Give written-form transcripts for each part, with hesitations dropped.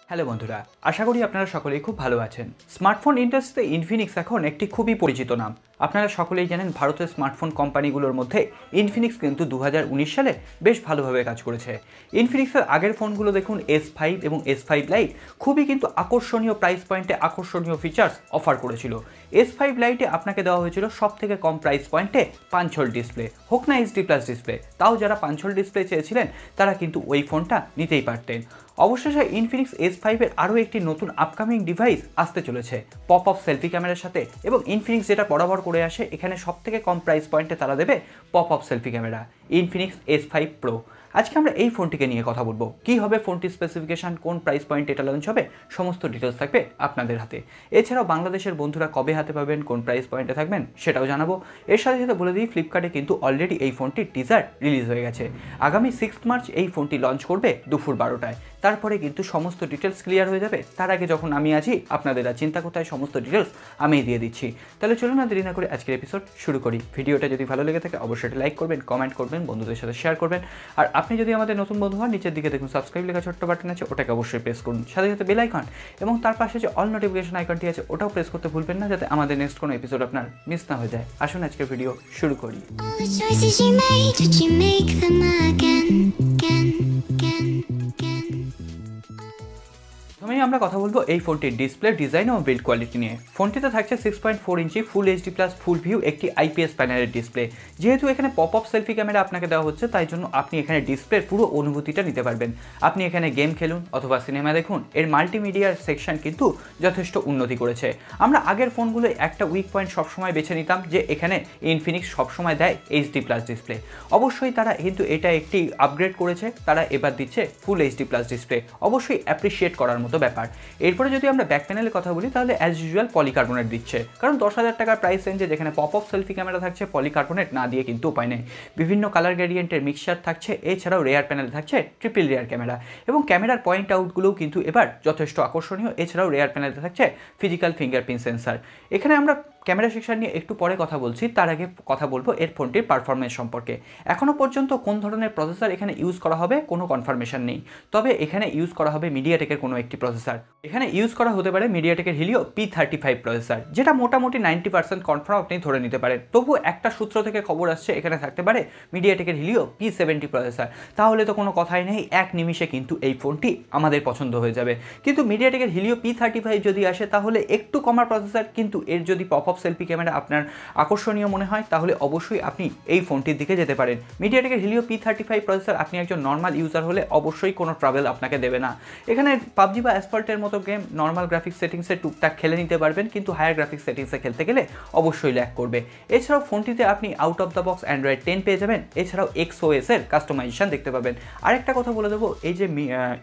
Hello বন্ধুরা, আশা করি আপনারা সকলেই খুব ভালো আছেন। স্মার্টফোন ইন্ডাস্ট্রিতে ইনফিনিক্স এখন একটি খুবই পরিচিত নাম। আপনারা সকলেই জানেন ভারতের স্মার্টফোন কোম্পানিগুলোর মধ্যে ইনফিনিক্স কিন্তু 2019 সালে বেশ ভালোভাবে কাজ করেছে। ইনফিনিক্সের আগের ফোনগুলো দেখুন S5 এবং S5 লাইট খুবই কিন্তু আকর্ষণীয় প্রাইস পয়েন্টে আকর্ষণীয় ফিচার্স অফার করেছিল। S5 লাইটে আপনাকে দেওয়া হয়েছিল সব থেকে কম প্রাইস পয়েন্টে 5 হোল ডিসপ্লে, হোক না HD+ ডিসপ্লে। তাও যারা 5 হোল ডিসপ্লে চেয়েছিলেন তারা কিন্তু ওই ফোনটা নিতেই পারতেন। অবশেষে ইনফিনিক্স S5 এর আরও একটি নতুন আপকামিং ডিভাইস আসতে চলেছে পপআপ সেলফি ক্যামেরার সাথে, এবং ইনফিনিক্স যেটা বরাবর করে আসে এখানে সবথেকে কম প্রাইস পয়েন্টে তারা দেবে popup selfie camera, Infinix S5 Pro। আজকে আমরা এই ফোনটিকে নিয়ে কথা বলবো, কী হবে ফোনটির স্পেসিফিকেশন, কোন প্রাইস পয়েন্ট এটা লঞ্চ হবে, সমস্ত ডিটেলস থাকবে আপনাদের হাতে। এছাড়াও বাংলাদেশের বন্ধুরা কবে হাতে পাবেন, কোন প্রাইস পয়েন্টে থাকবেন সেটাও জানাবো। এর সাথে সাথে বলে দিই, ফ্লিপকার্টে কিন্তু অলরেডি এই ফোনটির টিজার রিলিজ হয়ে গেছে। আগামী 6 মার্চ এই ফোনটি লঞ্চ করবে দুপুর 12টায়। তারপরে কিন্তু সমস্ত ডিটেলস ক্লিয়ার হয়ে যাবে। তার আগে যখন আমি আছি আপনাদের চিন্তা করতে হয়, সমস্ত ডিটেলস আমি দিয়ে দিচ্ছি। তাহলে চলুন না দেরি না করে আজকের এপিসোড শুরু করি। ভিডিওটা যদি ভালো লেগে থাকে অবশ্যই লাইক করবেন, কমেন্ট করবেন, বন্ধুদের সাথে শেয়ার করবেন। আর আপনি যদি আমাদের নতুন বন্ধু হন, নিচের দিকে দেখুন সাবস্ক্রাইব লেখা ছোট্ট বাটন আছে, ওটাকে অবশ্যই প্রেস করুন। সাথে সাথে বেল আইকন এবং তার পাশে যে অল নোটিফিকেশন আইকনটি আছে ওটাও প্রেস করতে ভুলবেন না, যাতে আমাদের নেক্সট কোনো এপিসোড আপনার মিস না হয়ে যায়। আসুন আজকের ভিডিও শুরু করি। প্রথমেই আমরা কথা বলবো এই ফোনটির ডিসপ্লে, ডিজাইন ও বিল্ড কোয়ালিটি নিয়ে। ফোনটিতে থাকছে 6.4 ইঞ্চি ফুল HD+ ফুল ভিউ একটি IPS প্যানেলের ডিসপ্লে। যেহেতু এখানে পপআপ সেলফি ক্যামেরা আপনাকে দেওয়া হচ্ছে, তাই জন্য আপনি এখানে ডিসপ্লের পুরো অনুভূতিটা নিতে পারবেন। আপনি এখানে গেম খেলুন অথবা সিনেমা দেখুন, এর মাল্টিমিডিয়ার সেকশন কিন্তু যথেষ্ট উন্নতি করেছে। আমরা আগের ফোনগুলো একটা উইক পয়েন্ট সবসময় বেছে নিতাম, যে এখানে ইনফিনিক্স সবসময় দেয় HD+ ডিসপ্লে। অবশ্যই তারা কিন্তু এটা একটি আপগ্রেড করেছে, তারা এবার দিচ্ছে ফুল HD+ ডিসপ্লে, অবশ্যই অ্যাপ্রিসিয়েট করার মতো ব্যাপার। এরপরে যদি আমরা ব্যাক প্যানেলের কথা বলি, তাহলে অ্যাজ ইউজুয়াল পলিকার্বনেট দিচ্ছে, কারণ 10,000 টাকার প্রাইস রেঞ্জে যেখানে পপআপ সেলফি ক্যামেরা থাকছে, পলিকার্বনেট না দিয়ে কিন্তু উপায় নেই। বিভিন্ন কালার গ্রেডিয়েন্টের মিক্সচার থাকছে, এছাড়াও রেয়ার প্যানেল থাকছে ট্রিপল রেয়ার ক্যামেরা, এবং ক্যামেরার পয়েন্ট আউটগুলোও কিন্তু এবার যথেষ্ট আকর্ষণীয়। এছাড়াও রেয়ার প্যানেলে থাকছে ফিজিক্যাল ফিঙ্গারপ্রিন্ট সেন্সার। এখানে আমরা ক্যামেরা সেকশন নিয়ে একটু পরে কথা বলছি, তার আগে কথা বলবো এর ফোনটির পারফরমেন্স সম্পর্কে। এখনও পর্যন্ত কোন ধরনের প্রসেসর এখানে ইউজ করা হবে কোনো কনফার্মেশন নেই, তবে এখানে ইউজ করা হবে মিডিয়াটেকের কোনো একটি প্রসেসর। এখানে ইউজ করা হতে পারে মিডিয়াটেকের হিলিও P35 প্রসেসর, যেটা মোটামুটি 90% কনফার্ম আপনি ধরে নিতে পারেন। তবু একটা সূত্র থেকে খবর আসছে এখানে থাকতে পারে মিডিয়াটেকের হিলিও P70 প্রসেসর। তাহলে তো কোনো কথাই নেই, এক নিমিষে কিন্তু এই ফোনটি আমাদের পছন্দ হয়ে যাবে। কিন্তু মিডিয়াটেকের হিলিও P35 যদি আসে তাহলে একটু কমার প্রসেসর, কিন্তু এর যদি পপআপ সেলফি ক্যামেরা আপনার আকর্ষণীয় মনে হয় তাহলে অবশ্যই আপনি এই ফোনটির দিকে যেতে পারেন। মিডিয়াটেকের হিলিও P35 প্রসেসর আপনি একজন নর্মাল ইউজার হলে অবশ্যই কোনো ট্রাভেল আপনাকে দেবে না। এখানে পাবজি বা অ্যাসফল্টের মতো গেম নর্মাল গ্রাফিক্স সেটিংসে টুকটাক খেলে নিতে পারবেন, কিন্তু হায়ার গ্রাফিক্স সেটিংসে খেলতে গেলে অবশ্যই ল্যাগ করবে। এছাড়াও ফোনটিতে আপনি out of the box Android 10 পেয়ে যাবেন, এছাড়াও XOS এর কাস্টমাইজেশন দেখতে পাবেন। আরেকটা কথা বলে দেবো, এই যে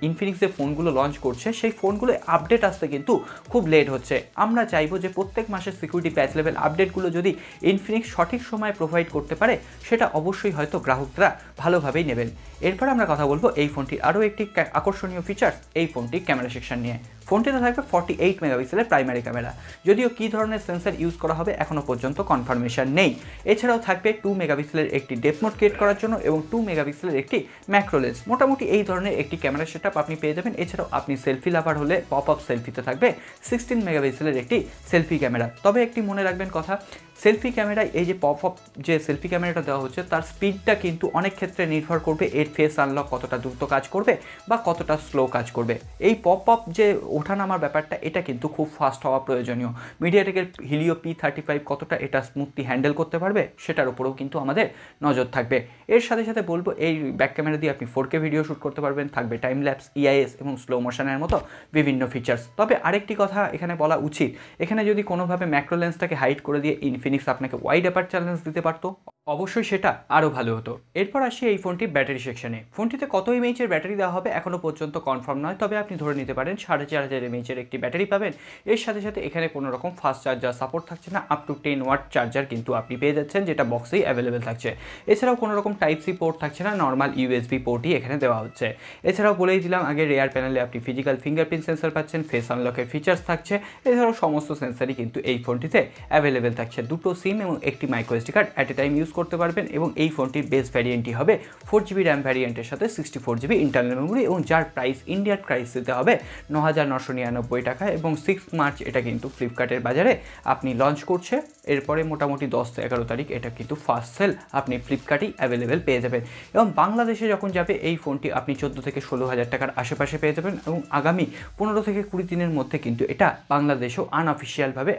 ইনফিনিক্সের ফোনগুলো লঞ্চ করছে সেই ফোনগুলো আপডেট আসতে কিন্তু খুব লেট হচ্ছে। আমরা চাইবো যে প্রত্যেক মাসের সিকিউরিটি প্যাচ লেভেল আপডেটগুলো যদি ইনফিনিক্স সঠিক সময়ে প্রোভাইড করতে পারে, সেটা অবশ্যই হয়তো গ্রাহকরা ভালোভাবেই নেবেন। এরপর আমরা কথা বলবো এই ফোনটির আরও একটি আকর্ষণীয় ফিচার্স, এই ফোনটির ক্যামেরা সেকশন নিয়ে। ফোনটিতে থাকবে 48 মেগাপিক্সেলের প্রাইমারি ক্যামেরা, যদিও কী ধরনের সেন্সর ইউজ করা হবে এখনও পর্যন্ত কনফার্মেশন নেই। এছাড়াও থাকবে 2 মেগাপিক্সেলের একটি ডেপথ মোড ক্রিয়েট করার জন্য এবং 2 মেগাপিক্সেলের একটি ম্যাক্রো লেন্স। মোটামুটি এই ধরনের একটি ক্যামেরা সেটআপ আপনি পেয়ে যাবেন। এছাড়াও আপনি সেলফি লাভার হলে পপআপ সেলফিতে থাকবে 16 মেগাপিক্সেলের একটি সেলফি ক্যামেরা। তবে একটি মনে রাখবেন কথা, সেলফি ক্যামেরায় এই যে পপআপ যে সেলফি ক্যামেরাটা দেওয়া হচ্ছে তার স্পিডটা কিন্তু অনেক ক্ষেত্রে নির্ভর করবে এর ফেস আনলক কতটা দ্রুত কাজ করবে বা কতটা স্লো কাজ করবে। এই পপআপ যে ওঠানামার ব্যাপারটা, এটা কিন্তু খুব ফাস্ট হওয়া প্রয়োজনীয়। মিডিয়াটেকের হিলিও P35 কতটা এটা স্মুথলি হ্যান্ডেল করতে পারবে সেটার উপরেও কিন্তু আমাদের নজর থাকবে। এর সাথে সাথে বলবো, এই ব্যাক ক্যামেরা দিয়ে আপনি 4K ভিডিও শ্যুট করতে পারবেন, থাকবে টাইম ল্যাপস, EIS এবং স্লো মোশনের মতো বিভিন্ন ফিচার্স। তবে আরেকটি কথা এখানে বলা উচিত, এখানে যদি কোনোভাবে ম্যাক্রো লেন্সটাকে হাইড করে দিয়ে ইনফিনিক্স আপনাকে ওয়াইড অ্যাপারচার লেন্স দিতে পারতো, অবশ্যই সেটা আরও ভালো হতো। এরপর আসি এই ফোনটির ব্যাটারি সেকশনে। ফোনটিতে কত এমএইচের ব্যাটারি দেওয়া হবে এখনও পর্যন্ত কনফার্ম নয়, তবে আপনি ধরে নিতে পারেন 4500 এমএইচের একটি ব্যাটারি পাবেন। এর সাথে সাথে এখানে কোনো রকম ফাস্ট চার্জার সাপোর্ট থাকছে না, আপ টু 10 ওয়াট চার্জার কিন্তু আপনি পেয়ে যাচ্ছেন, যেটা বক্সেই অ্যাভেলেবেল থাকছে। এছাড়াও কোনো রকম Type-C পোর্ট থাকছে না, নর্মাল USB পোর্টই এখানে দেওয়া হচ্ছে। এছাড়াও বলেই দিলাম আগে, রেয়ার প্যানেলে আপনি ফিজিক্যাল ফিঙ্গারপ্রিন্ট সেন্সর পাচ্ছেন, ফেস আনলকের ফিচার্স থাকছে। এছাড়াও সমস্ত সেন্সারই কিন্তু এই ফোনটিতে অ্যাভেলেবেল থাকছে। দুটো সিম এবং একটি micro SD card at a time use করতে পারবেন এবং এই ফোনটির বেস ভ্যারিয়েন্টটি হবে 4GB র্যাম ভ্যারিয়েন্টের সাথে 64GB ইন্টারনাল মেমোরি এবং যার প্রাইস ইন্ডিয়ার প্রাইসেতে হবে 9,999 টাকা এবং 6 মার্চ এটা কিন্তু ফ্লিপকার্টের বাজারে আপনি লঞ্চ করছে। এরপরে মোটামুটি 10-11 তারিখ এটা কিন্তু ফার্স্ট সেল আপনি ফ্লিপকার্টেই অ্যাভেলেবেল পেয়ে যাবেন এবং বাংলাদেশে যখন যাবে এই ফোনটি আপনি 14 থেকে 16,000 টাকার আশেপাশে পেয়ে যাবেন এবং আগামী 15 থেকে 20 দিনের মধ্যে কিন্তু এটা বাংলাদেশেও আনঅফিসিয়ালভাবে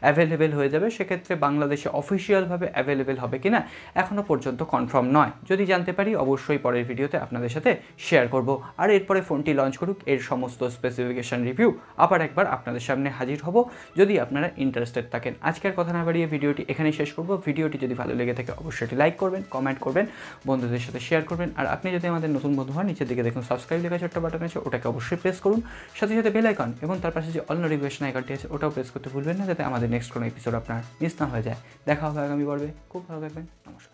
অ্যাভেলেবেল হয়ে যাবে। সেক্ষেত্রে বাংলাদেশে অফিসিয়ালভাবে অ্যাভেলেবেল হবে কিনা এখনও পর্যন্ত কনফার্ম নয়। যদি জানতে পারি অবশ্যই পরের ভিডিওতে আপনাদের সাথে শেয়ার করব। আর এরপরে ফোনটি লঞ্চ করুক এর সমস্ত স্পেসিফিকেশন রিভিউ আবার একবার আপনাদের সামনে হাজির হব যদি আপনারা ইন্টারেস্টেড থাকেন। আজকের কথা না বাড়িয়ে ভিডিওটি এখানেই শেষ করব। ভিডিওটি যদি ভালো লেগে থাকে অবশ্যই এটি লাইক করবেন, কমেন্ট করবেন, বন্ধুদের সাথে শেয়ার করবেন। আর আপনি যদি আমাদের নতুন বন্ধু হন নিচের দিকে দেখুন সাবস্ক্রাইব লেখা ছোট্ট বাটন আছে, ওটাকে অবশ্যই প্রেস করুন। সাথে সাথে বেল আইকন এবং তার পাশে যে অল নোটিফিকেশন আইকনটি আছে ওটাও প্রেস করতে ভুলবেন না যাতে আমাদের নেক্সট কোনো এপিসোড আপনার মিস না হয়ে যায়। দেখা হবে আগামী পর্বে। খুব ভালো থাকবেন। নমস্কার।